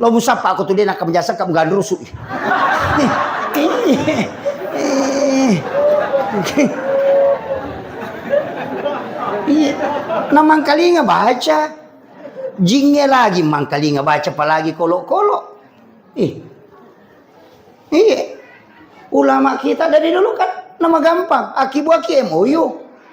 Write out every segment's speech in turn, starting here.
Lo musapa aku tuh dia nak menjasa kam gandrusu. Iya, namang kali nggak baca, jingnya lagi mang kali nggak baca, apalagi kolok-kolok. Iya, ulama kita dari dulu kan nama gampang, aki MOU,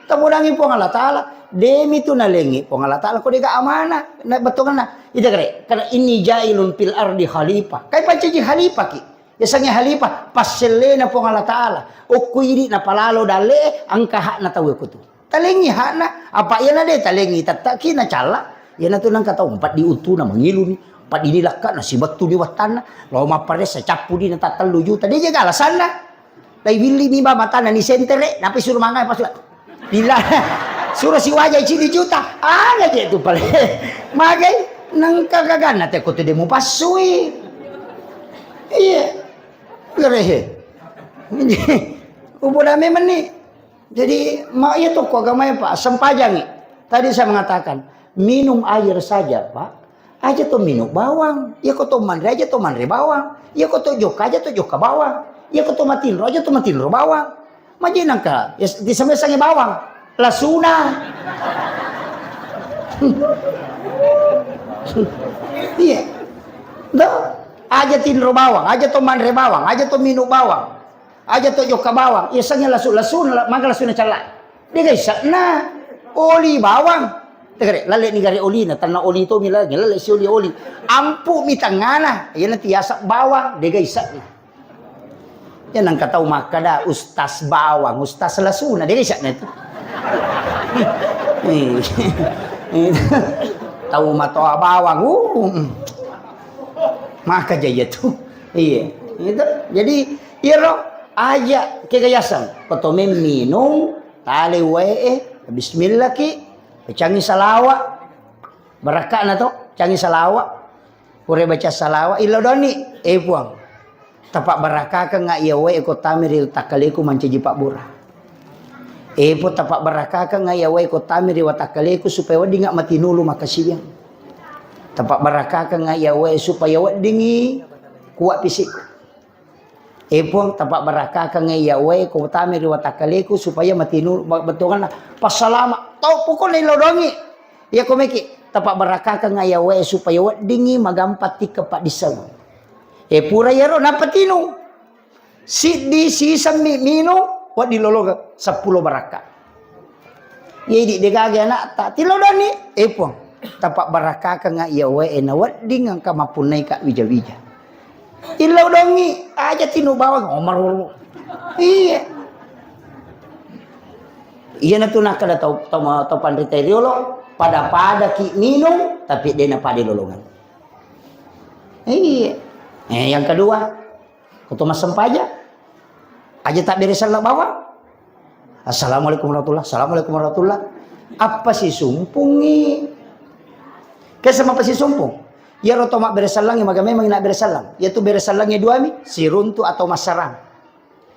tamudangi pong Allah Taala, demi tu nalengi pong Allah Taala, kau deka amanah, betul kan? Ida kare, karena ini jailun fil ardi khalifah, kai panci khalifah ki. Biasanya halifah paselena pong Allah Taala. O kuiri na palalo dale angka hak na tahu aku tu. Talengi hak na apa ia na de talengi tataki na cala. Ia na tu nang kata empat diutu na mengilu ni. Empat ini lakka na si batu di watana. Lo mapare sa capu di na tatal juta. Dia jaga alasan na. Dai willi ni ba mata na ni sentere napi suruh mangai pas bila suruh si wajah cili juta. Ada je tu pale. Magai nang kagagan na te ko tu demo pasui. Iya. Gerehe, ini ubo dame meni. Jadi mak ya toko agama ya Pak, sempajangi. Tadi saya mengatakan minum air saja Pak, aja tuh minum bawang. Ya kau tuh mandre aja tuh mandre bawang. Ya kau tuh joka aja tuh joka bawang. Ya kau tuh matinro aja tuh matinro bawang. Maji nangka, ya di sampai bawang, lasuna. Iya, dah. Aja tinro bawang, aja to mandre bawang, aja to minum bawang, aja to joka bawang. Isanya lasu maka lasuna cala. Dia guys, nah oli bawang. Tegere, lale ni gari oli na tanah oli to mila, lale si oli. Ampu mi tangana, ya nanti asak bawang, dia guys. Yan ang kataw makada ustas bawang, ustas lasuna, dia guys na itu. Tahu matoa bawang, maka jaya tuh, iya, itu. Jadi, iro aja kegayasan, potome minum, tali bismillah ki, cangi salawat, beraka na to, cangi salawat, pure baca salawat, ilodoni, puang, tapak beraka ka nga iya ko tamiril takaliku mancaji pak burah. Po tapak beraka ka nga iya ko tamiril watakaliku supaya wadi nga matinulu makasiyang. Tempat barakah kan ya we supaya we dingi kuat fisik. Pun tempat barakah kan ya we ko tami riwatakaleku supaya matinu betulan pas salama tau pukul ni lodongi. Ya ko meki tempat barakah kan ya we supaya we dingi magampati kepak disang. Pura yaro napatinu. Si di sisa minu wa dilologa 10 barakah. Ye di degage anak tak tilodoni pun tapak barakah ka nga iya we na wading ang kamapunay ka wija-wija. Ilaw dongi aja tinu bawang omar wulu. Iya. Iya na tu nakada tau pandriterio lo pada ki minum tapi dia na pada lolongan. Iya. Yang kedua, kutuma sempaja. Aja tak beresan lah bawang. Assalamualaikum warahmatullah. Assalamualaikum warahmatullah. Apa sih sumpungi? Kesa apa sih sumpung? Ya rotomak beresalang yang maga memang nak beresalang. Yaitu beresalangnya dua mi, siruntu atau masarang.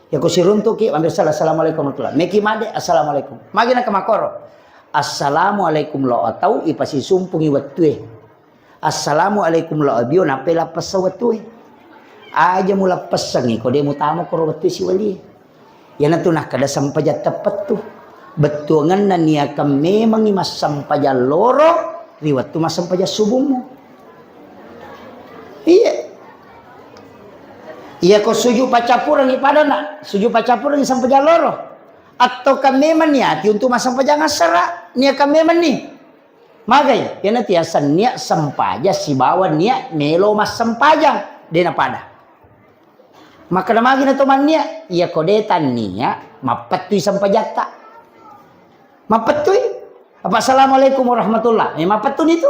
Ya ku siruntu ki ambil salah assalamualaikum warahmatullah. Meki made assalamualaikum. Magina kemakoro. Assalamualaikum lo atau ipasi sumpungi watue. Assalamualaikum lo abio napela pasawatue. Aja mula pesangi ko dia mutamo ko watue si wali. Ya natunah kada sampaja tepat tuh. Betuangan na niya ka memang imas sampaja loro. Riwat tu masam paja subuhmu. Iya. Iya kau suju pacapurang ipada nak. Suju pacapurang isam paja loro. Atau kami niati untuk masam paja ngasara. Nia kami nih. Magai. Kena tiasan niat sampaja si bawa niat melo mas sampajang. Dena pada. Maka namagi na teman niat. Iya kodetan niat. Mapetui sampajata. Mapetui. Apa assalamualaikum warahmatullah. Memang petun itu.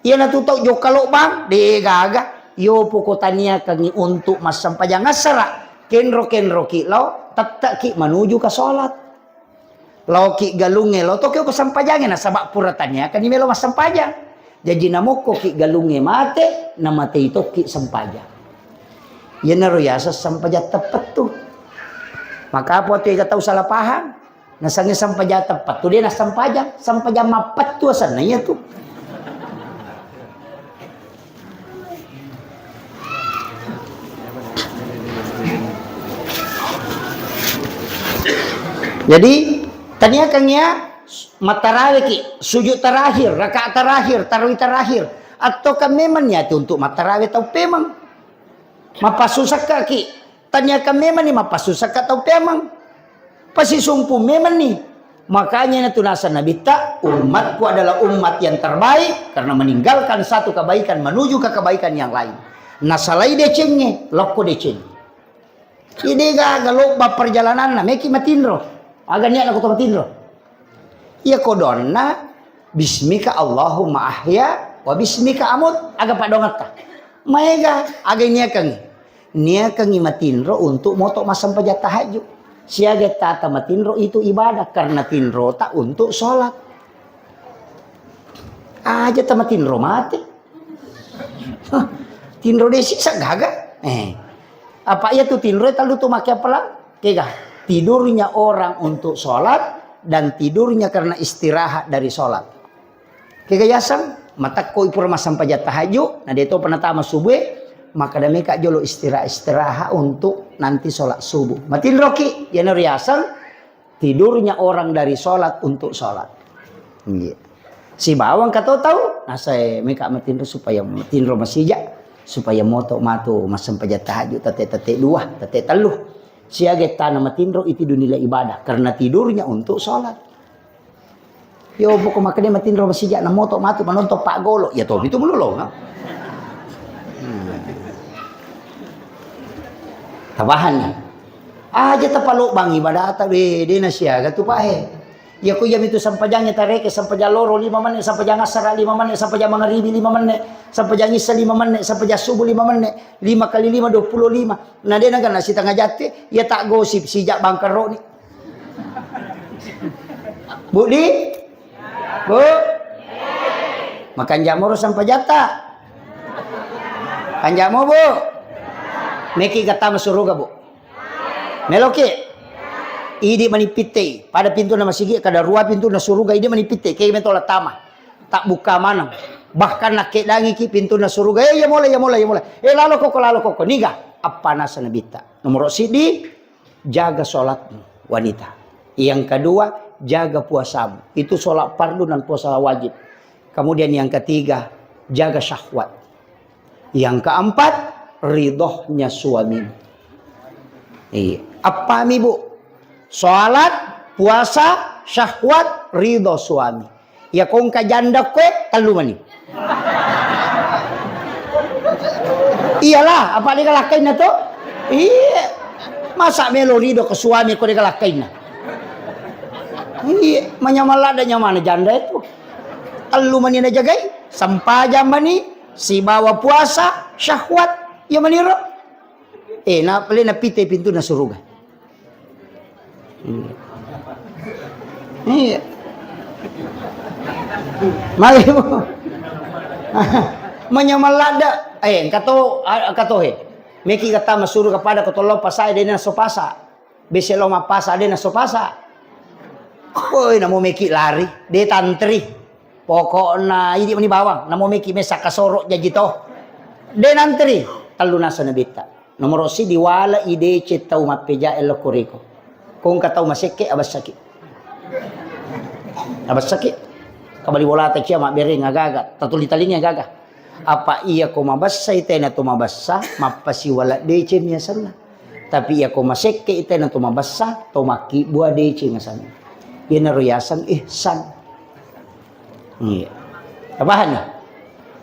Ia na tutau jo kalau bang de gaga yo pokotania kangi untuk mas sampajang ngasara kenro ki lo tatak ki menuju ke salat. Lo ki galunge lo to ki ko sampajang na sabak puratannya kan melo mas sampajang. Jadi namoko ki galunge mate na mate itu ki sampajang. Ia na royasa sampajang tepat tuh. Maka apa tu tahu salah paham. Nasangnya sampaja tepat tuh dia na sampaja mapet tuh asananya tuh. Jadi tania kangnya matarawih ki sujud terakhir, rakaat terakhir, tarawih terakhir, atau kan memang niat untuk matarawih atau memang mapasusak ki tanya kan memang ni mapasusak atau memang pasti sumpu memang ni. Makanya itu nasa Nabi tak, umatku adalah umat yang terbaik karena meninggalkan satu kebaikan menuju ke kebaikan yang lain. Nasalai decengnya lokko deceng ini gagal loba perjalanan na meki matindro agak niat aku matindro iya kodonna bismika Allahumma ahya wa bismika amut agak padongat ta maega agak niat kangi matindro untuk motok masam pajat tahajud siaga tata matindro itu ibadah karena tindro tak untuk sholat aja tama tindro mati tindro desi gaga apa ya tuh tindro talu tuh makai pelang kega tidurnya orang untuk sholat dan tidurnya karena istirahat dari sholat kega yasan mata koi pura masam pajat tahajud nah dia itu penatama subuh maka demi kak jolo istirahat untuk nanti sholat subuh. Matin roki, yang riasan tidurnya orang dari sholat untuk sholat. Yeah. Si bawang kata tahu, nah saya mereka matin supaya matin masija supaya moto matu masam pajat tahajud tete dua tete teluh. Siaga tanah matin itu dunila ibadah karena tidurnya untuk sholat. Yo pokok makanya matin masija na moto matu menonton Pak Golo ya toh itu melulu nah. Tabahan aja tapalo bang ibadah ta bede na siaga tu pahe ya ko yam itu sampajangnya tareke sampajang loro 5 menit sampajang asar 5 menit sampajang maghribi 5 menit sampajang isya 5 menit sampajang subuh 5 menit 5 kali 5 25 nah dia nagan nasi tengah jati ya tak gosip sijak bangker ro ni Bu di Bu makan jamur sampajata kan jamu Bu Meki kata masuruga Bu. Meloke. Idi manipite. Pada pintu nama sigi kada rua pintu na suruga idi manipite. Kaya mentola tama. Tak buka mana. Bahkan nak kedangi ki pintu na suruga. Ya mulai. Lalo koko. Niga. Apa nasa nabita. Nomor sidi. Jaga sholatmu wanita. Yang kedua. Jaga puasamu. Itu sholat fardu dan puasa wajib. Kemudian yang ketiga. Jaga syahwat. Yang keempat. Ridhonya suami. Apa mi Bu? Salat, puasa, syahwat, ridho suami. Ya kong ka janda kue telu mani. Iyalah, apa dia kalakain na to? Iya. Masa melo ridho ke suami ko dia kalakain na? Iya, manyamala da nyamana janda itu. Telu mani na jagai, sampajam mani, si bawa puasa, syahwat. Ya maniro na pali na pite pintu na suruga iya mali mo manyamalada kato he meki kata masuru kepada kotolo pasai dena sopasa beselo mapasa dena sopasa oi namo meki lari de tantri pokokna ini mani bawang namo meki mesa kasoro jajito de nantri talu nasa nabita nomor si diwala ide cetau mapeja elo koreko kung katau maseke abas sakit kabali wala ta kia mak bering agaga tatuli talinya gaga apa iya ko mabassa itena to mabassa mapasi wala dece nya sana tapi iya ko maseke itena to mabassa to maki buah dece nya sana yen royasan ihsan iya tabahan ya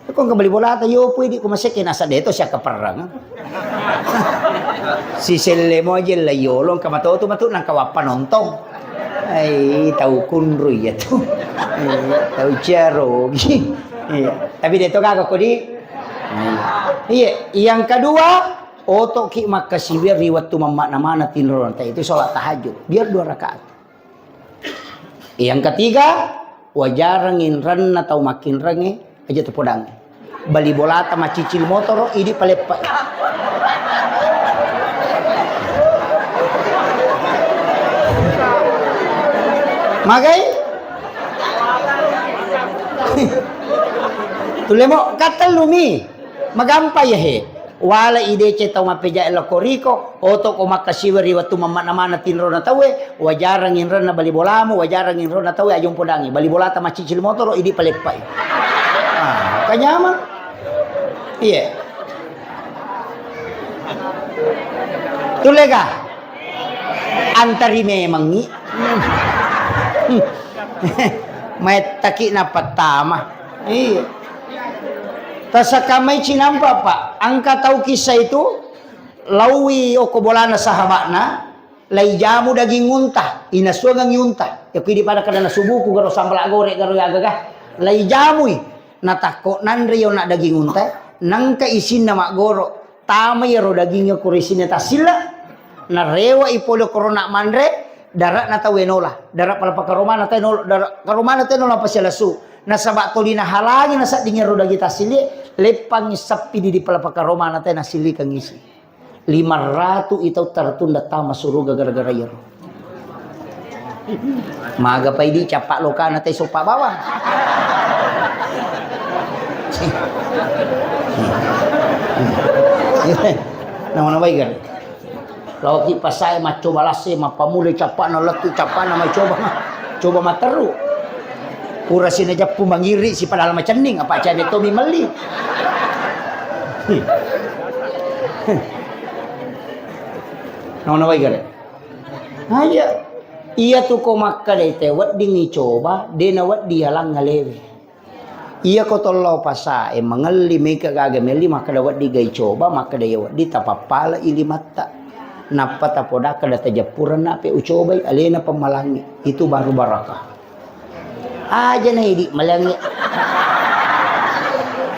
kung kabali bola tayo pwede ko maseke nasa deto siya kaparang si selle mo aja layolong kamatoto matu nang kawapan nontong ay tahu kunroy ya tu tahu jarogi tapi deto kagak ko di iya yang kedua oto ki makasibir riwat tu mamma namana tinron itu sholat tahajud biar 2 rakaat yang ketiga wajarangin ran atau makin range aja tepodang bali bolata macicil motor ini palepa magai tulemo katal lumi magampa ya he wala ide ce tau mapeja ela koriko oto ko makasiwari watu mamana tinro na tawe wajarang inro na bali bolamu wajarang inro na tawe ajong podangi bali bolata macicil motor idi palepai kanyama iya tulega antari memang ni may taki na patama iya tasa kamay cinampa pa ang kataw kisah itu lawi o kobolana sahabat na lay jamu daging unta inaswag ang yunta ya pwede para kada nasubuku garo sambal agore garo yagaga lay jamu natako nanriyo na daging unta nang kaisin na magoro tamay ro daging yo kurisin na sila na rewa ipolo korona manre darat na tawenola darat pala pakaromana tayo darat karomana tayo na pa sila su nasa batuli na halagi nasa dingin roda kita sili lepang isapi di pala pakaromana tayo na sili kang isi 500 itaw tartunda tama suruga gara-gara yero maga pa idi capak loka na tayo sopa bawang naman naway gani kalau kita saya mah coba lase mah pamuli capak na letu capak na mah coba mah teru pura sini aja pumangiri si padahal mah cening apa aja itu mimeli naon way gani aja iya tuh ko makka deh teh wat dingi coba dena wat dialang ngalewe iya ko tollo pasa mangali meka gaga meli maka dawat digai coba maka daya wat di tapapala ili mata napa tapoda kada tajapuran na pe ucobai alena pemalangi itu baru barakah aja na idi malangi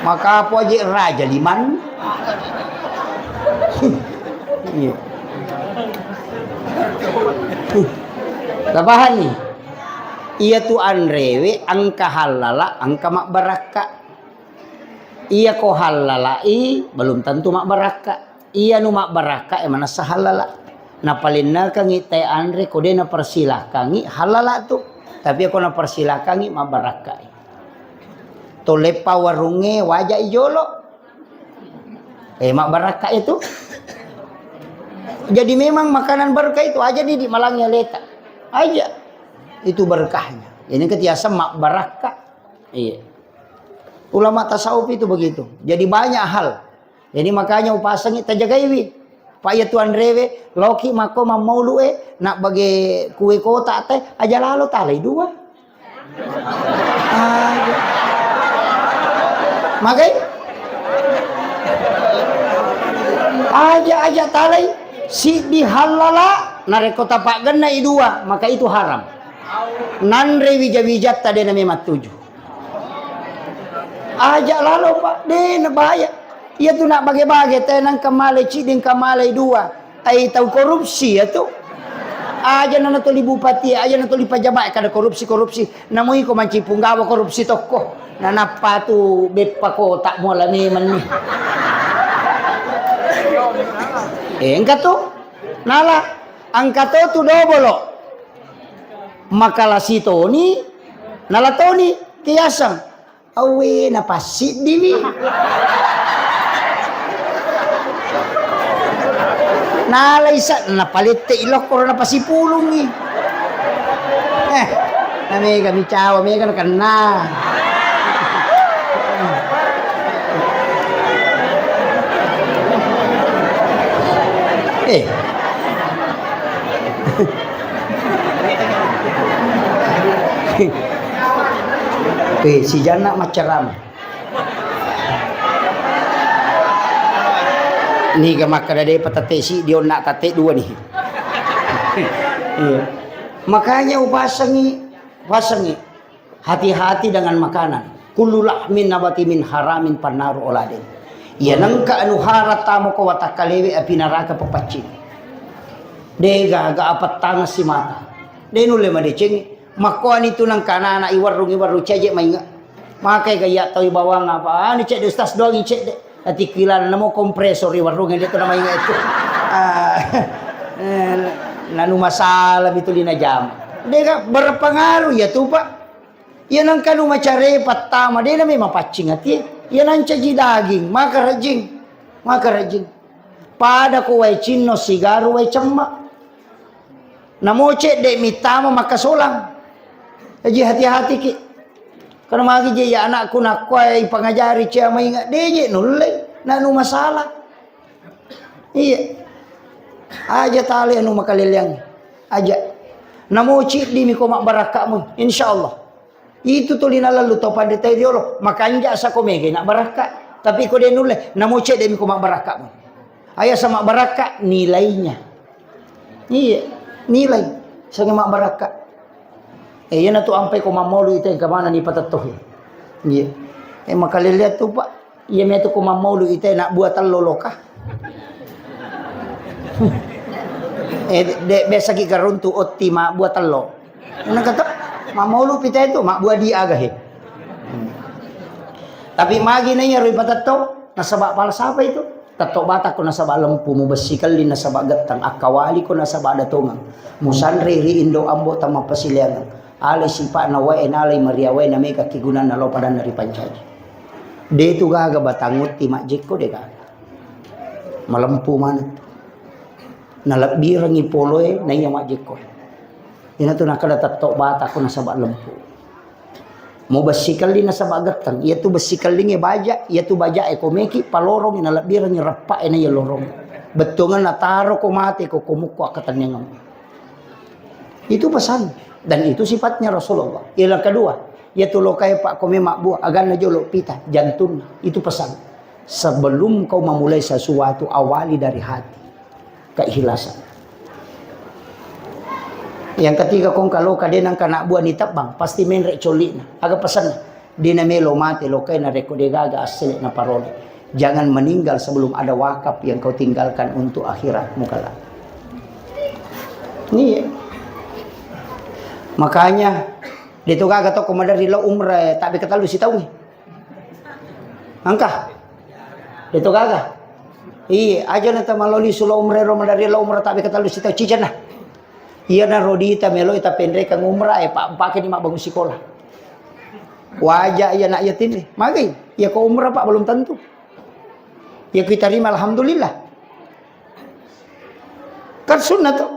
maka apa aja raja liman iya tabahan nih iya tu anrewe angka halala angka mak baraka iya ko halalai belum tentu mak baraka iya nu mak baraka emana sahalala na palinna kangi tay andre ko de na persilakangi halala tu tapi ako na persilakangi mak baraka to lepa warunge wajah ijolo mak baraka itu jadi memang makanan berkah itu aja di malangnya leta aja itu berkahnya ini ketiasa mak baraka iya ulama tasawuf itu begitu jadi banyak hal jadi makanya upasangi tajagaiwi paya tuan rewe loki mako maulue nak bagi kue kota teh aja lalu talai dua makai aja talai si dihalala narekota pak gena dua maka itu haram nanre wija-wijat tadi nama 7 aja lalu pak dena bahaya iya tuh nak bagi-bagi tenang kamalai ciding kamalai 2 ai tahu korupsi ya tuh aja nana tuli bupati aja nana tuli pajabat kada korupsi namui ko manci punggawa korupsi tokoh nana patu bepa kota mola memang nih engka tuh nala angka tu dobolo makalah si Tony nala Tony tiasang awe napasi diwi nala isa napalit te ilok ko napasi pulong ni nami kami cawa mi kan kena si Jana maceram ni gamak kada de patate si dia nak tate 2 nih makanya pasangi hati-hati dengan makanan kullu lahmin nabati min haramin pannaru oladin ya nangka anu haratamo ko watakalewe api neraka pepacing dega ga apa tangas si mata denule madeceng makuan itu nang kanana iwarung ceje mainga makai gaya tahu bawang apa ni cek de ustaz doang cek de ati kilan namo kompresor iwarung itu namanya itu nanu masalah itu lina jam dega berpengaruh ya tuh pak ya nang kanu macare patama de na memang pacing ati ya nang caji daging maka rajing maka rajin. Pada ko way cino sigaro way cemak. Namoce de mitama maka solang. Jadi hati-hati ki. Karena magi je ya anakku nak kuai pangajari cia maingat deje nulai nanu masalah. Iya. Aja tali anu makaliliang. Aja. Namoci di mi ko mak barakamu insyaallah. Itu tulina lalu to pada tay diolo makanya asa ko mege nak baraka. Tapi ko de nulai namoce de mi ko mak barakamu. Ayah sama baraka nilainya. Iya, nilai sama mak baraka. Yan tu ampai ko mamolu itu yang kemana ni patatuh. Iya. Maka lihat tu Pak, iya metu ko mamolu itu nak buat lolokah. Biasa ki karuntu otti mak buat tello. Nak kata mamolu pita itu mak buat dia agak. Tapi magi nanya rui patatuh, nasabak palsapa itu? Tato bata ko nasaba lempu mo basikal din nasaba gatang akawali ko nasaba datongang musanri ri indo ambo tama pasiliangan ali sipa na wae nalay maria wae na mega kigunan na lo padan dari pancaji de tu gaga batangut ti majik ko de gaga malempu mana nalabirang ipoloy na iya majik ko ina tu nakada tato bata ko nasaba lempu mau basikal din nasa bagatang iya tu basikal din baja iya tu baja ekomeki palorong ina labira ni rapa ina ya lorong betungan nataro ko mati ko kumuko akatanyang itu pesan dan itu sifatnya Rasulullah. Yang kedua iya tu lokai pak kome makbu agan na jolo pita jantun itu pesan sebelum kau memulai sesuatu awali dari hati keikhlasan. Yang ketiga kong kalau kadenang kana buah ni tabang pasti main rek coli na aga pesan dina melo mati lokai na reko de gaga asli na parole jangan meninggal sebelum ada wakaf yang kau tinggalkan untuk akhirat mukalla. Nih makanya dito gaga to kumadari la umrah tak be katalu si tahu angka dito gaga aja na tamaloli sula umrah romadari la umrah tak be katalu si tahu cican nah. Iya na rodita melo ita pendre kang umrah pak pakai di mak bangun sekolah. Wajah iya nak yatim magi ya ko umrah pak belum tentu. Ya kita terima alhamdulillah. Kan sunnah tuh.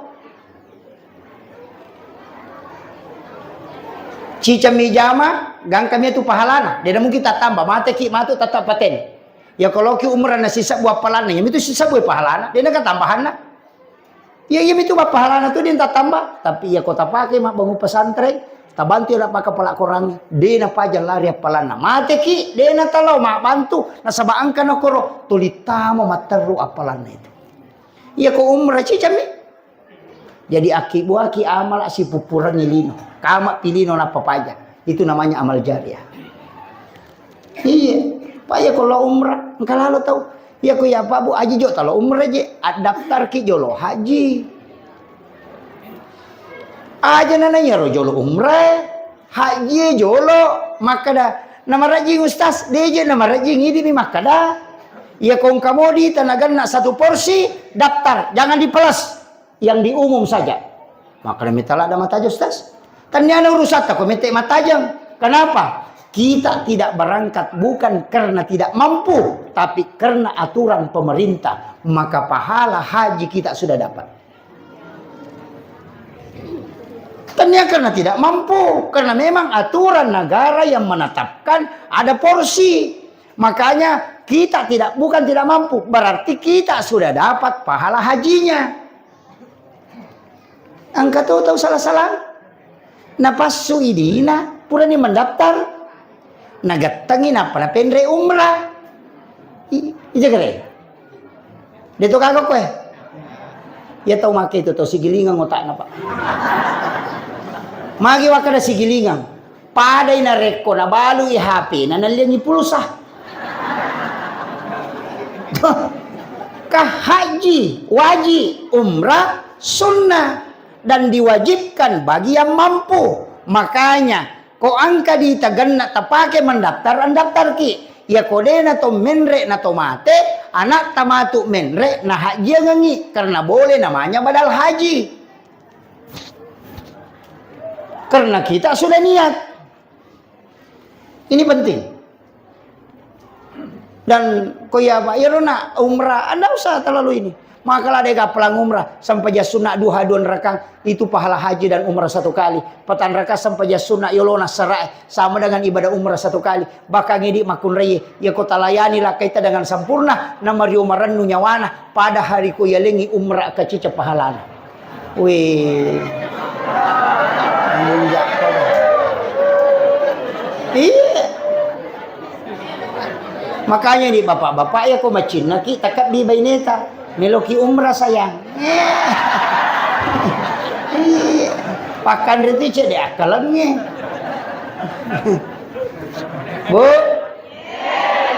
Cica mijama gang kami itu pahalana. Dia mungkin tak tambah mate ki matu tetap paten. Ya kalau ki umrah na sisa buat pahalana ya itu sisa buat pahalana. Dia nak tambahan na. Ya iya itu mah pahalana tuh dia tak tambah, tapi ya kota pakai mak bangun pesantren, tak bantu nak pakai pelak korang, dia nak pajang lari apalana, mati ki, dia nak talau mak bantu, nasaba angka nak koro, tulitamo materu apalana itu. Iya ko umrah cicami, jadi aki buah ki amal asi pupuran nilino, kamak pilino na papaja, itu namanya amal jariah. Iya, pak ya kalau umrah, engkau lalu tahu. Ya ku ya Pak Bu Haji jo talo umrah je daftar ki jolo haji. Aja nananya ro jolo umrah, haji jolo maka dah nama raji ustaz deje nama raji ngidi mi maka dah. Ya kong kamu di tanagan nak satu porsi daftar jangan dipelas yang di umum saja. Maka dah mitala ada mata ustaz. Tanya urusan tak komite matajam. Kenapa? Kita tidak berangkat bukan karena tidak mampu, tapi karena aturan pemerintah. Maka pahala haji kita sudah dapat. Ternyata karena tidak mampu, karena memang aturan negara yang menetapkan ada porsi. Makanya kita bukan tidak mampu, berarti kita sudah dapat pahala hajinya. Angka tahu salah-salah. Napas suidina, pura ni mendaftar. Nagatangin apa na pendre umrah ija kare dito kagak kue ya tau make itu tau sigilingang otak na pak magi wakada sigilingang padai na reko na balu i HP na nalian i pulsa kah haji wajib umrah sunnah dan diwajibkan bagi yang mampu makanya ko angka di tagan na tapake mendaftar andaftar ki ya kode na to menre na to mate anak tamatu menre na haji ngangi karena boleh namanya badal haji karena kita sudah niat ini penting Dan koya ba irona umrah anda usah terlalu ini. Maka lah deka pelang umrah sampai jas sunnah duha duan rakang itu pahala haji dan umrah satu kali. Patan raka sampai jas sunnah yolona serai sama dengan ibadah umrah satu kali. Bakal ngidi makun reye ya kota layani lah kita dengan sempurna namari umaran nunyawana pada hari ku yalengi umrah kacica pahalana. Wih. Iya. Makanya nih bapak-bapak ya kok macin naki takap di baineta. Meloki umrah sayang. Pakan reti cek deh akalannya. Bu,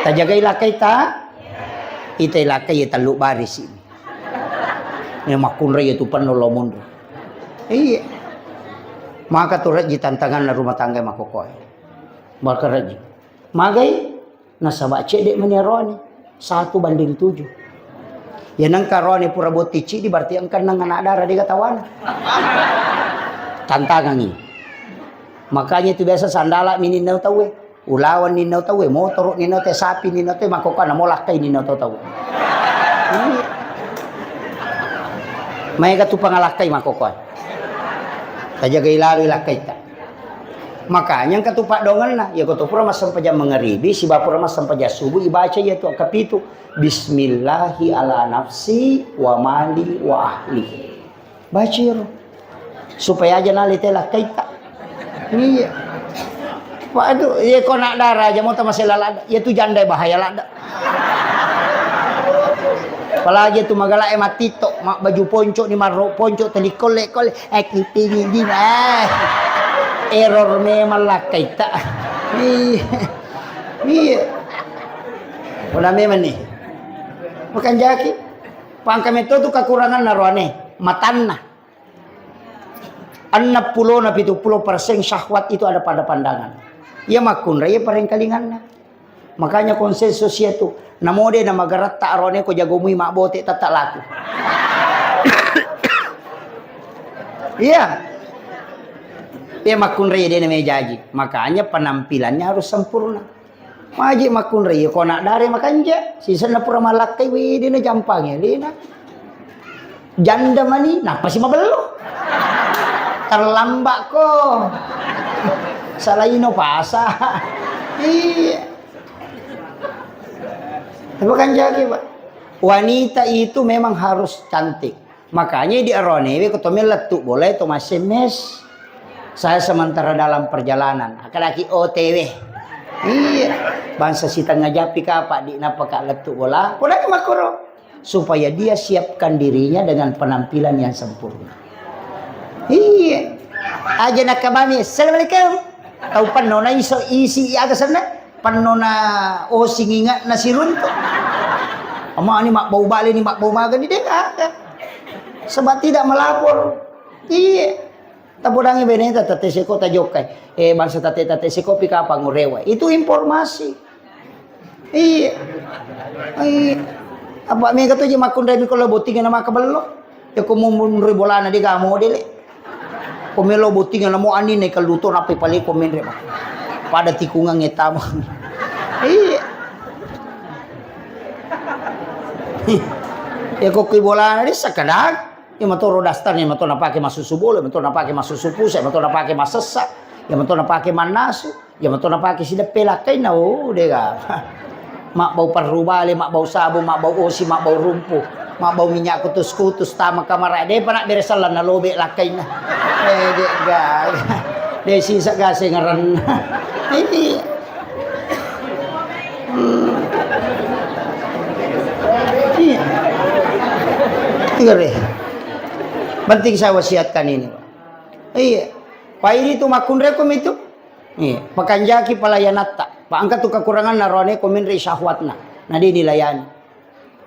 tak jaga ilakai tak? Ita ilakai ya taluk baris ini. Ini makun raya tu penuh lomun. Iya. Maka tu raji tantangan na rumah tangga makokoi. Maka raji. Magai nasabak cek dek menyeroni 1:7. Ya nang karone pura botici di berarti angkan nang anak darah di katawan. Tantangan ini. Makanya itu biasa sandala mininaw tawe, ulawan ninaw tawe, motor ninaw te sapi ninaw te makokana mo lakay ninaw tawe. May katu pangalakay makokon. Tajaga ilalu lakay ta. Makanya yang ketupak dongan lah, ya ketupura mas sampaja mengeribi, si bapura mas sampaja subuh ibaca ya tu kapitu. Bismillahi ala nafsi wa mali wa ahli. Baca ya supaya aja nalitela kaita. Iya. Pak itu ya kau nak darah aja mau masih lalada, ya tu jandai bahaya lada. Apalagi tu magala matito, mak baju ponco ni maro ponco tadi kole kipingin di error memang lah kaita. Iya. Wala memang nih. Bukan jaki. Pangkam itu tu kekurangan naruane matanna. 60-70% syahwat itu ada pada pandangan. Ya makun raya paling kalingan. Makanya konsensus itu namode nama garat tak arone ko jagomui mak bote tak laku. Iya. Ya makun raya dia namanya jaji. Makanya penampilannya harus sempurna. Maji makun raya ko nak dari makanja. Sisa na pura malakai wi dina jampangnya dina. Janda mani napa sih mabelo. Terlambat kok. Salaino pasa. Iya. Bukan jadi, Pak. Wanita itu memang harus cantik. Makanya di Aronewe ketemu letuk boleh itu masih mes. Saya sementara dalam perjalanan. Laki-laki OTW. Iya. Bangsa si tengah japi apa di napa kak letuk bola. Bola ke makuro. Supaya dia siapkan dirinya dengan penampilan yang sempurna. Iya. Aja nak kami. Assalamualaikum. Tahu panona iso isi aga sana. Panona singingat na sirun to. Ama ni mak bau balik ni mak bau magan ni dia ada. Sebab tidak melapor. Iya. Tabudangi beneta tate seko tajokai. Bangsa tate seko pika apa ngurewa. Itu informasi. Iya. Iya. Apa mereka tu je makun dari kalau botingan nama kabelo. Ya kumun ribolana di gamo dele. Komelo botingan namo ani ne kaluto nape pali komen re. Pada tikungan ngetama. Iya. Ya kok ribolana di sakadang. Ya matoro dastar ni matoro napake masusu bolo, matoro napake masusu pusa, matoro napake masesa, ya matoro napake manasu, ya matoro napake sida pelakay na dega. Mak bau parubale, mak bau sabu, mak bau osi, mak bau rumpu, mak bau minyak kutus-kutus tama kamara. De panak beresalan na lobe lakay na. Dega. De sisa gase ngaran. Ini. Iya. Tinggal penting saya wasiatkan ini. Iya. Pak ini tu makun rekom itu. Iya. Pakanjaki pelayanata. Pak angkat tu kekurangan narone komen re syahwatna. Nah dia dilayani.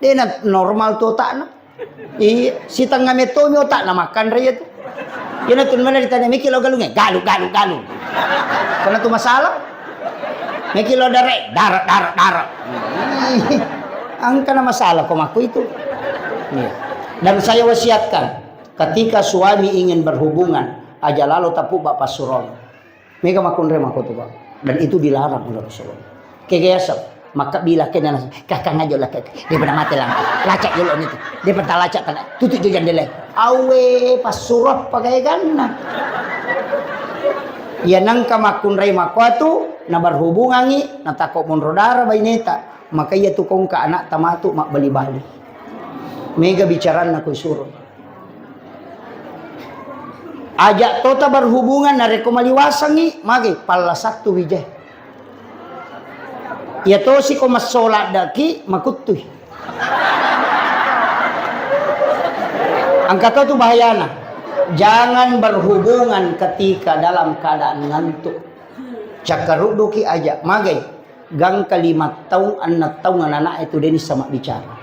Dia normal tu tak na. Iya. Si tengah metomi otak na makan raya tu. Dia tu mana ditanya mikir lo galungnya. Galu. Karena tu masalah. Mikir lo darah. Angka na masalah kok aku itu. Iya. Dan saya wasiatkan. Ketika suami ingin berhubungan, aja lalu tapu bapak suron. Mega makun remah tu Pak. Dan itu dilarang oleh Rasulullah. Kegayasa. maka bila kena kakang aja lah dia pada mati lang lacak dulu itu dia pada lacak tanah tutup je jendela awe pas surap pakai ganna ya nangka makun rai makwatu na berhubungangi na takok mun rodara baineta maka ia tukong ka anak tamatu mak bali-bali mega bicaran na ko suruh ajak tota berhubungan na reko maliwasangi magi pala saktu wijay ya to si ko masola daki makutuy ang kato tu bahayana jangan berhubungan ketika dalam keadaan ngantuk cakaruduki aja magay gang kalimat taong anak taong anak itu deni sama bicara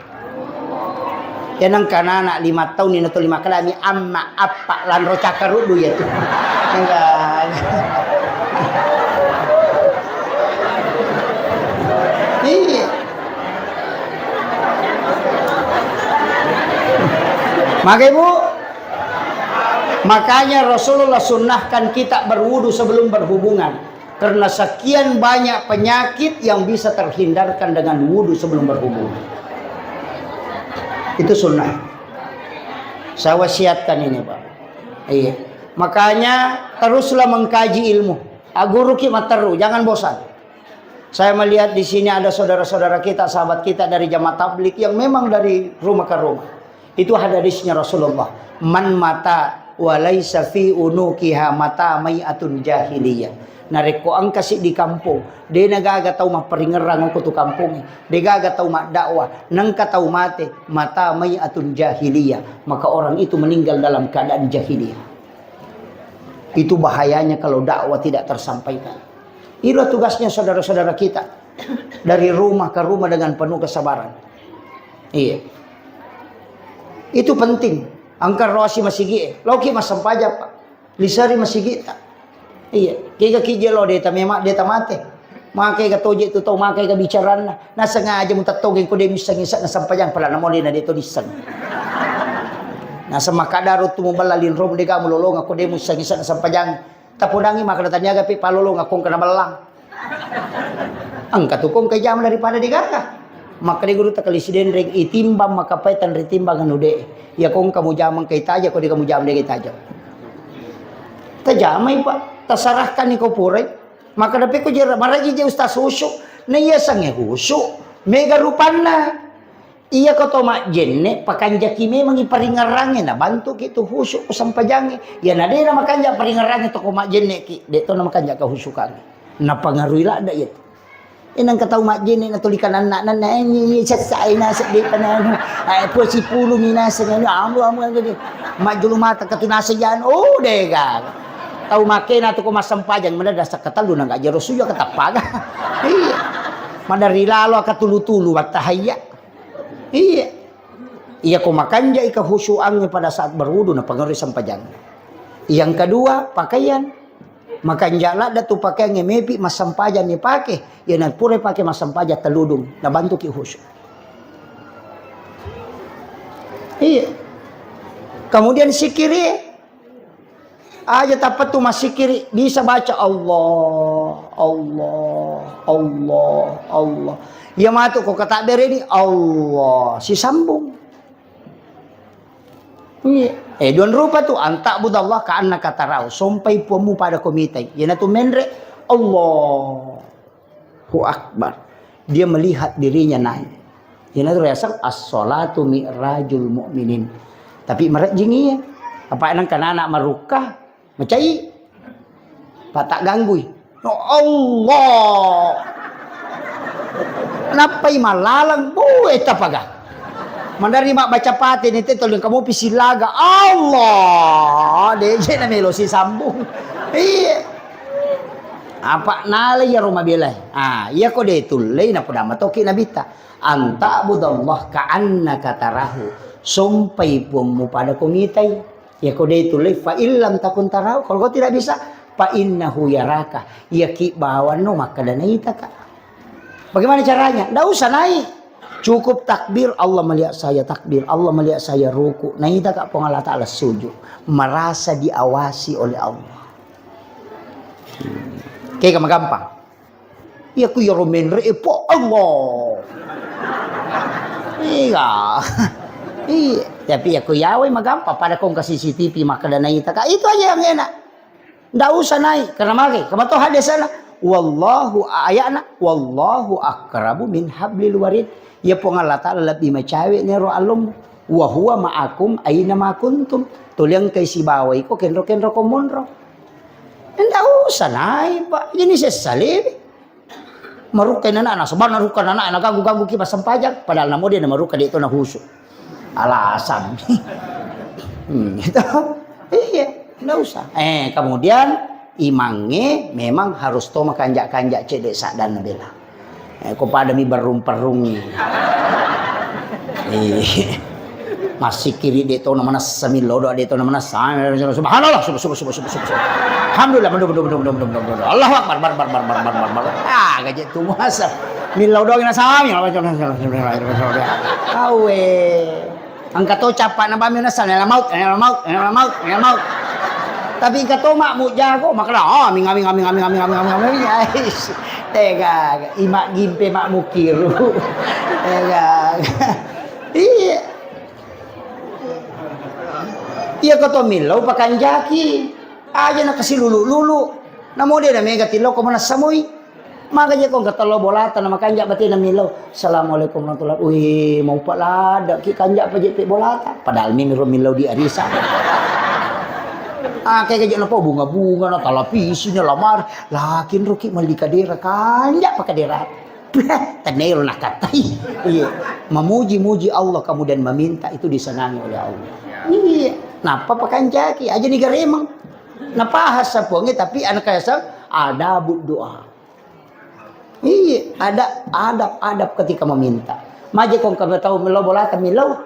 yan ang kanana 5 taon ni nato 5 kalami amma apa lanro cakarudu ya tu iya makanya Rasulullah sunnahkan kita berwudu sebelum berhubungan karena sekian banyak penyakit yang bisa terhindarkan dengan wudu sebelum berhubungan itu sunnah saya wasiatkan ini Pak iya makanya teruslah mengkaji ilmu guru kita teru jangan bosan. Saya melihat di sini ada saudara-saudara kita, sahabat kita dari jamaah tabligh yang memang dari rumah ke rumah. Itu hadisnya Rasulullah. Man mata walaysa fi unukiha mata mai'atun jahiliyah. Nareko ang kasi di kampung. Dia nagaga tau maperingerang ko tu kampung. Dia gaga tau dakwah. Nang katau mate mata mai'atun jahiliyah. Maka orang itu meninggal dalam keadaan jahiliyah. Itu bahayanya kalau dakwah tidak tersampaikan. Itulah tugasnya saudara-saudara kita dari rumah ke rumah dengan penuh kesabaran. Iya. Itu penting. Angkar rosi masigi, loki masampaja Pak. Lisari masigi tak. Iya. Kaya kijelo deta memak deta mate. Makai ka toje tu tau makai ka bicaran na. Nasa nga aja mo tatogin ko de misang-isa na sampajang pala na mo na dito disang. Nasa makadaro tumubalalin rom de ka mulolong ako de misang-isa na sampajang. Tapudangi maka datanya gapi palolong akong kena belang. Ang katukong kay jam daripada digaga. Maka di guru takalisiden reg itimbang makapaitan ritimbang anude. Ya kong kamu jamang kay taja ko di kamu jam de kay taja. Tajamay Pak, tasarahkan ni ko puray. Maka dapat ko jera maraji je ustaz husu. Na iya sange husu. Mega rupan na. Iya ko to mak jenne pakanja kime mangi paringarange na bantu kitu husuk ko sampajange ya na de na makanja paringarange to ko mak jenne ki de to na makanja ka husukan na pangaruila da yet inang kataw mak jenne na tulikan anak na ni sasay na sa di panan ay po si pulo minasa ngani amo ngani majulu mata katunasa yan oh dega taw make na to ko masampajang manada sa katalu na ga jero suyo katapaga iya madarila lo katulu-tulu wat tahayya. Iya. Iya ko makanja ika khusyuannya pada saat berwudu na pangari sampajang. Yang kedua, pakaian. Makanjala datu pakaian ngemepi masampajan ni pake. Ya na pure pake masampaja teludung na bantu ki khusyuk. Iya. Kemudian sikiri. Aja tapat tu masikiri bisa baca Allah, Allah, Allah, Allah. Ya matu kok kata bere ini Allah si sambung. Iya. Don rupa tu antak budallah ka anna kata rau sampai puamu pada komite. Ya tu menre Allahu Akbar. Dia melihat dirinya naik. Ya tu rasa as-salatu mi'rajul mu'minin. Tapi merek jingi ya. Apa enang kanana marukah macai. Pak tak ganggui. No Allah. Kenapa malalang buwe tapaga. Mandari mak baca patin itu tolong kamu pisilaga Allah. Deje na melo si sambung. Iya. Apa nala ya rumah belai. Iya ko de tulay na podama toki nabita. Anta budallah ka annaka tarahu. Sumpay po mo pada kumitay. Ya ko de tulay fa illam takun tarahu. Kalau kau tidak bisa fa innahu yaraka. Ya ki bawan no maka danaita ka. Bagaimana caranya? Tidak usah naik. Cukup takbir, Allah melihat saya takbir, Allah melihat saya ruku. Nah itu kak Allah Ta'ala sujud. Merasa diawasi oleh Allah. Kayak gampang. Ya ku ya romen repo Allah. Iya. Iya, tapi aku yawe magampang pada kong ke CCTV maka dan naik tak. Itu aja yang enak. Ndak usah naik karena mage. Kamu tahu hadis sana. Wallahu ayana wallahu akrabu min hablil warid. Ya pong Allah Ta'ala lebih macawe ni ro alum wa huwa ma'akum aina ma kuntum. Tuliang kay si baway ko kenro ko monro. Ndak usah naik, Pak. Ini sesalib. Marukan anak sebar narukan anak ganggu kipas sempajak padahal namo dia marukan dia itu na husuk. Alasan. Gitu. Iya, ndak usah. Kemudian imangnya memang harus to makanjak-kanjak cedek sak dan bela. Kepada mi berung-perung. Masih kiri dia to namanya samilo do dia to namanya subhanallah alhamdulillah Allahu akbar bar. Gajah tu masa milau do ngina sami awe angkat to capak na bami na sana maut tapi angkat to mak mu jago makna aming tega imak gimpe mak mukiru tega iya. Iya kata milau pakan jaki aja nak kasih lulu namo dia na mega tilo ko mana samui maka je kong kata lo bolatan nama kanjak berarti na milau assalamualaikum warahmatullahi wih mau pak lada ki kanjak pa jepe bolata padahal milau di arisa kayak kajak napa bunga-bunga na talapisi na lamar lakin ruki mali kadera kanjak pa kadera tenero nak katai iya memuji Allah kemudian meminta itu disenangi oleh Allah iya. Napa pakan jaki aja nih garemang. Napa hasa ponge tapi anak kaya ada doa. Iya, ada adab ketika meminta. Maje kong kamu tahu milau bolata milau.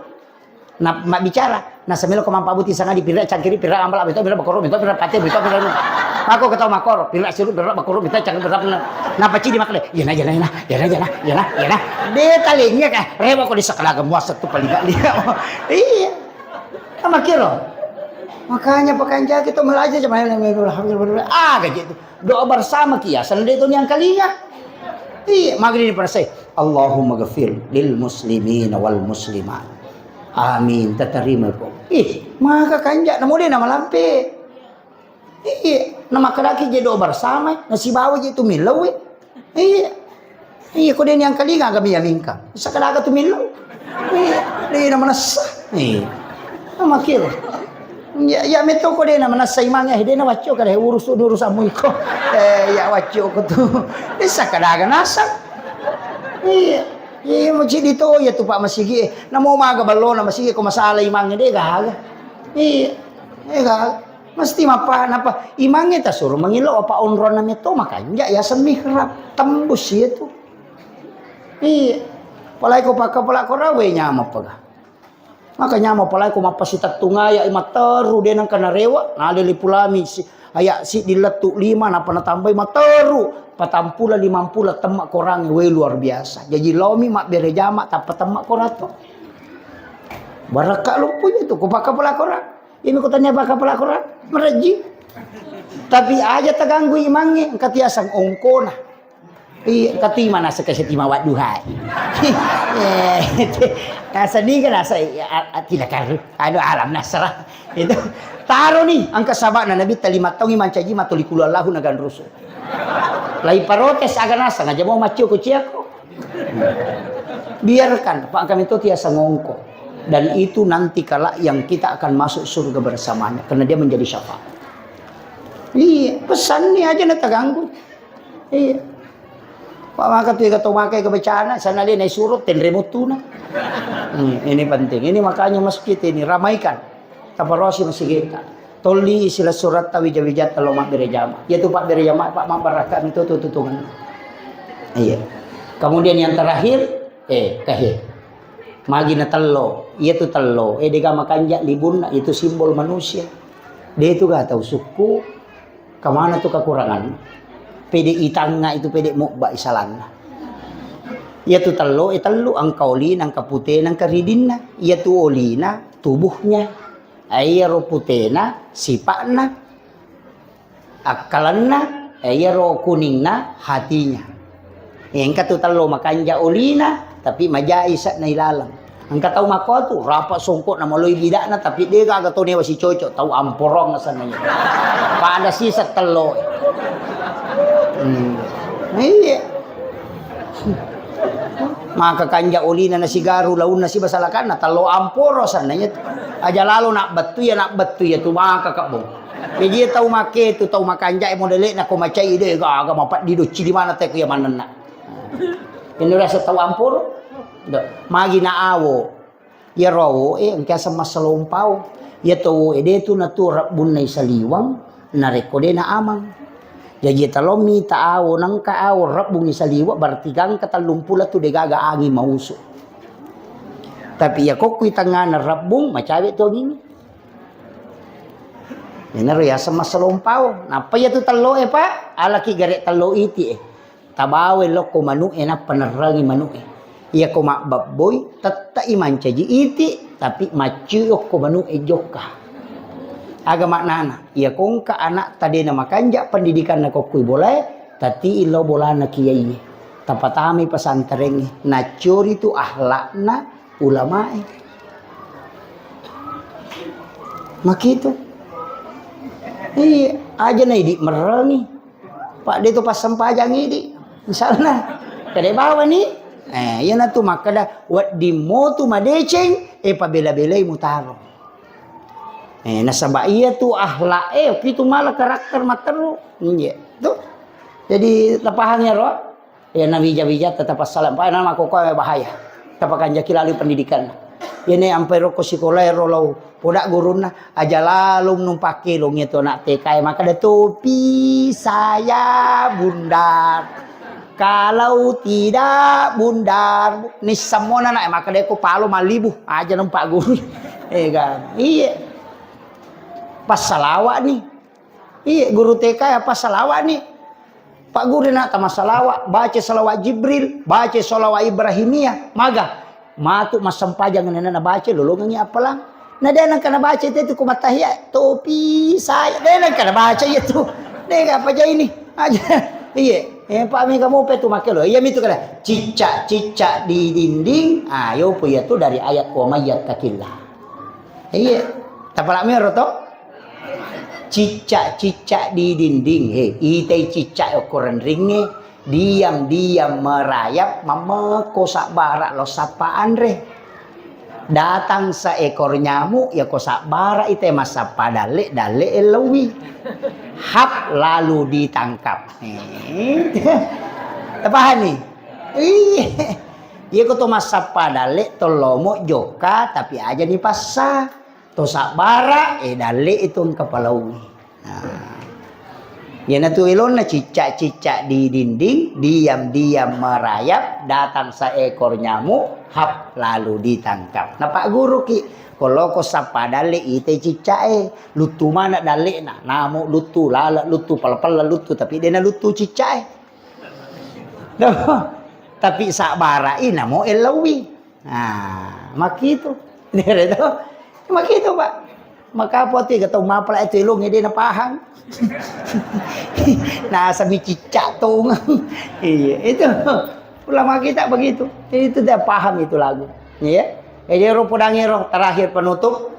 Nah, mak bicara. Nah, semilo kemampa buti sana di pira cangkiri pira ambal abis itu pira bakoro minta pira pate minta pira. Aku ketahu makor pira siru pira bakoro minta cangkiri pira. Napa cidi makle? Ya na. Dia talinya kah? Rewa kok di sekolah gemuas satu paling dia. Iya. Sama kira. Makanya pakai jaki itu melajar cuma gaji itu doa bersama kiasan dia itu yang kalinya. Iya, maghrib pada saya Allahumma ghafir lil muslimin wal muslimat. Amin, terima kok. Maka kanjak namo dia nama lampe. Iya, nama keraki jadi doa bersama, nasi bawa itu milau. Iya. Kok dia yang kalinya kami yaminkan. Sekarang tu milau. Iya, dia nama nasa. Iya. Nama kira. Ya meto ko din naman sa imangnya hindi na watyo kada urus amoy ko. Ya watyo ko tu. Isa kadaga nasa. Iya mo dito ya tu pa masigi. Namo maga balo na masigi ko masala imangnya de gaga. Iya. Mesti napa imangnya ta suruh mangilo apa onron na meto makanya ya semihrap tembus itu. Iya. Palay ko pa kapala ko rawe nyama pa. Makanya mau palai ko mapasitat tungaya materu dia nang kana rewa na lipulami aya si diletuk 5 na panatambay materu patampula 50 temak korang we luar biasa jadi lomi mak bere jama ta patemak korato baraka lu punya itu ko paka pala korang ini ko tanya paka pala korang mereji tapi aja terganggu imangnya katiasang ongkona kati mana sekesetima waduhai. Nasa ni kan nasa tidak karu. Alam nasrah itu taruh nih angka sabak na nabi talima taungi mancaji matulikulu Allahu nagan rusul. Lai parotes aga nasa ngaja mau macio kuciako. Biarkan Pak kami itu tiasa ngongko dan itu nanti kala yang kita akan masuk surga bersamanya karena dia menjadi syafaat. Iya pesan nih aja na terganggu. Iya. Pak maka tuh kata makai kebacaana sana dia naik surut ten remote tuna. Ini penting. Ini makanya masjid ini ramaikan. Tabarosi masih kita. Toli sila surat tawijat kalau mak berjamaah. Ya tuh Pak berjamaah Pak mak barakat itu tutungan. Iya. Kemudian yang terakhir kahir. Magina tello. Iya tuh tello. Dega makanja libun itu simbol manusia. Dia itu gak tahu suku kemana tuh kekurangan. Pede itanga itu pede mukba isalan. Ia tu telo ang kaulin ang kapute ang karidin na. Ia tu olina tubuhnya. Ayaro putena sipakna. Akalan na ayaro kuning na hatinya. Yang tu talo makanja ulina tapi majai sat na ilalang. Ang kataw mako tu rapat songkot na maloy bidak na tapi dia ka gato ni si cocok tahu amporong na sana niya. Pada sisa telo. Iya. Maka kanja ulina na sigaru laun na si basalakan na talo amporo sana niya. Aja lalu nak betu ya tu maka kabong. Jadi tahu make tu tahu makanja mo dele na ko macai ide ga mapat di do di mana te ku ya manan na. Ini rasa tahu amporo. Magi na awo. Ya rawo ang kasa masalompaw. Ya to ede tu na tu bunay sa liwang na rekode na amang. Jadi talomi taawo nang kaawo rabung sa liwa berarti gang katalumpula tu degaga angi mauso. Tapi ya kok kuitanga na rabung macawe to gini. Yan ya sa masalompaw. Napa ya tu talo pa? Alaki gare talo iti Tabawe lo ko manu na panarangi manu Iya ko makbaboy tatta iman caji iti tapi maciok ko manu joka. Aga maknana iya kong ka anak tadi na makanja pendidikan na kokui boleh tati ilo bola na kiai. Tapatami pesantren na curi tu ahlakna ulama Makito. Iya aja na idi merangi. Pak dia tu pas sempajang idi. Misalnya kada bawa ni yan na tu makada wat di mo tu madeceng pabela-belay mo taro. Nasa iya tu ahlak kitu malah karakter matero. Iya. Tu. Jadi tapahangnya ro. Ya na bija-bija tetap salam. Pa na makokoy bahaya. Tapakan jakilali pendidikan. Ini ampero ko sikolero law poda guruna aja lalum numpaki long itu nak TK maka ada topi saya bundar. Kalau tidak bundar ni semua anak maka dia ko palo malibu aja numpak guru. Kan. Iya. Pas salawat nih. Iya guru TK ya pas salawat nih. Pak guru nak tama salawat, baca salawat Jibril, baca salawat Ibrahimiyah, maga matuk masempajang na baca lolongannya apalang. Nah dia nak kena baca itu kumatahiyat topi saya. Dia nak kena baca itu. Dia apa aja ini? Aja. Iya. Pak mi kamu pe tu make lo. Iya mi tu kada. Cicak-cicak di dinding. Ayo pu ya tu dari ayat wa mayyat takillah. Iya. Tapalak mi roto. Cicak-cicak di dinding. Ite cicak ukuran ringe. Diam-diam merayap. Memekosak barak lo sapaan re. Datang seekor nyamuk ya kosak barak ite masa padale dale elewi. Hap lalu ditangkap. Apa nih? Iya. Dia ko to masa padale tolomo joka tapi aja di pasar. To sak bara dale itun kepalawi. Nah. Ya na tu ilon na cicak-cicak di dinding, diam-diam merayap, datang seekor nyamuk, hap lalu ditangkap. Nah Pak Guru ki, kalau ko sapa dale ite cicak lutu mana dale na, namu lutu lala lutu pala-pala lutu tapi dia na lutu cicak tapi sak barai namo elawi. Nah, makitu. Dire to. Makitu Pak. Maka poti ketau mapala itu ilung dia na pahang. Nah, sabi cicak tung. Iya, itu ulama kita begitu. Itu dia paham itu lagu. Iya. Jadi roh pudangi roh terakhir penutup.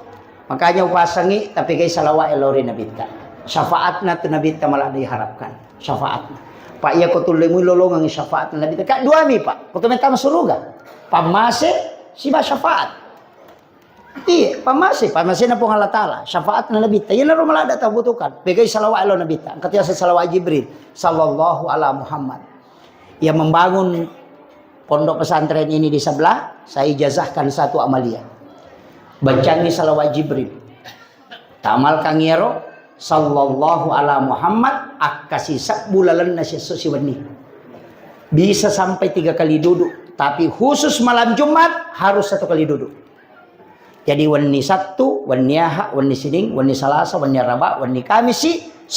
Makanya upasangi tapi kay salawat elori nabita. Syafaatna tu nabita malah diharapkan. Syafaatna. Pak iya ko tulemu lolongang syafaat nabita. Kak dua mi Pak. Ko tumenta masuruga. Pamase siba syafaat. Iya, pamasi na po Allah Ta'ala. Syafaat na nabita. Yan na rin malada tabutukan. Bigay salawat alo nabita. Ang katiya sa salawat Jibril. Sallallahu ala Muhammad. Yang membangun pondok pesantren ini di sebelah. Saya ijazahkan satu amalia. Bacangi salawat Jibril. Tamal kangiro. Sallallahu ala Muhammad. Akasi sakbulalan na siya sosiwani. Bisa sampai 3 kali duduk. Tapi khusus malam Jumat harus 1 kali duduk. Jadi wani Sabtu, wani Ahad, wani Senin, wani Selasa, wani Rabu, wani Kamis 1000.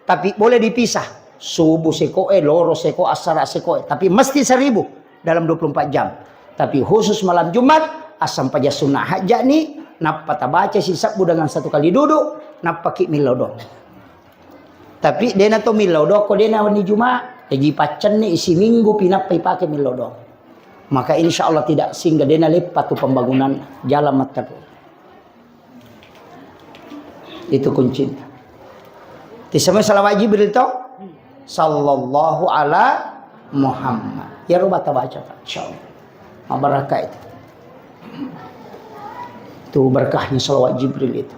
Tapi boleh dipisah. Subuh sekoe, loro seko, asar sekoe. Tapi mesti 1000 dalam 24 jam. Tapi khusus malam Jumat, asam paja sunnah hajat ni, napa baca si Sabtu dengan 1 kali duduk, napa ki milodong. Tapi dia na to milodong, ko dia na wani Jumat. Egi pacan ni isi minggu pinapai pakai milodong. Maka insya Allah tidak sehingga dena lepat tu pembangunan jalan mata. Itu kuncinya. Tisama salawat Jibril tu sallallahu ala Muhammad. Ya rubah baca insyaallah. Barakah itu. Itu berkahnya salawat Jibril itu.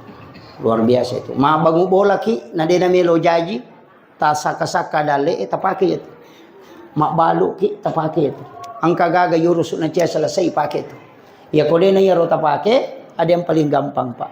Luar biasa itu. Ma bangu bola ki na dena melo jaji ta saka-saka dale ta pakai itu. Mak balu ki ta pakai itu. Angka gaga yurus na cia selesai pakai itu. Ya kode na yaro ta pakai ada yang paling gampang Pak.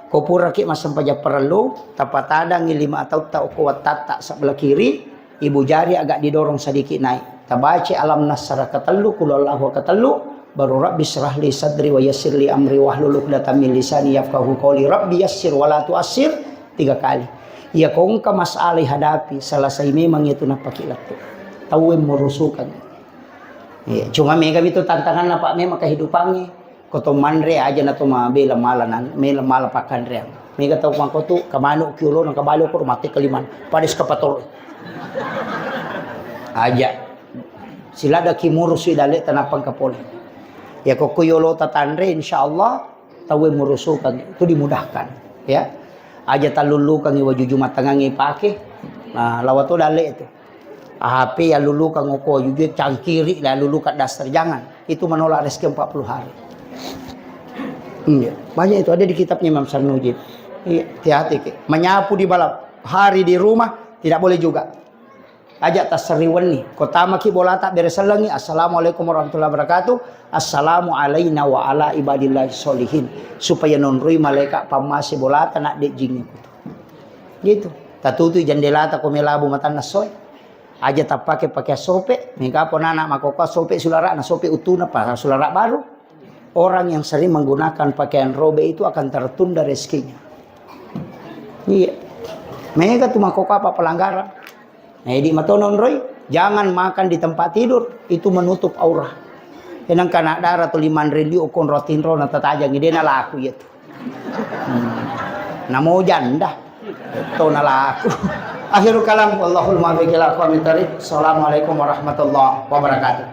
Kopura ki masam paja perlu tapatada ngilima atau tau kuat tata sebelah kiri ibu jari agak didorong sedikit naik tabaci alam nasara ketellu kulallahu ketellu baru rabbi syrah li sadri wa yassir li amri wahlul 'uqdatam min lisani yafqahu qawli rabbi yassir wa la tu'assir 3 kali ya kong ka masalah hadapi selesai memang itu napa kilat tu tahu merusukan ya cuma mega itu tantangan apa memang kehidupannya koto manre aja na to mabela malanan mela mala pakan reang mega tau ko tu kamano kiulo nang kabalo ko mati kaliman padis kapatol aja sila da kimurus dale tanapang kapole ya ko kuyolo tatanre insyaallah tawe murusukan itu dimudahkan ya aja talulu kang iwajuju matangangi pake nah lawato dale itu HP ya lulu kang ko juju cangkiri la lulu kat dasar jangan itu menolak rezeki 40 hari. Iya, banyak itu ada di kitabnya Imam Sarnujid. Iya, hati-hati. Menyapu di balap hari di rumah tidak boleh juga. Ajak tasriwan nih. Kotama ki bola tak bereselangi. Assalamualaikum warahmatullahi wabarakatuh. Assalamu alaina wa ala ibadillahi sholihin. Supaya nonrui malaikat pamasi bola tak nak dek jingnya. Gitu. Tatutu jendela tak komelabu mata nasoy. Aja tak pakai sope. Mika pun anak makoka sope sulara na sope utuna pa sulara baru. Orang yang sering menggunakan pakaian robe itu akan tertunda rezekinya. Iya. Mereka tuh makok apa pelanggaran. Nah, di matonon roy, jangan makan di tempat tidur, itu menutup aurah. Yang kana darah tu 5 relio kon rotin ro na tatajang ide na laku ya tu. Namo janda. To na laku. Akhirul kalam wallahul muwaffiq ila aqwamit thoriq. Assalamualaikum warahmatullahi wabarakatuh.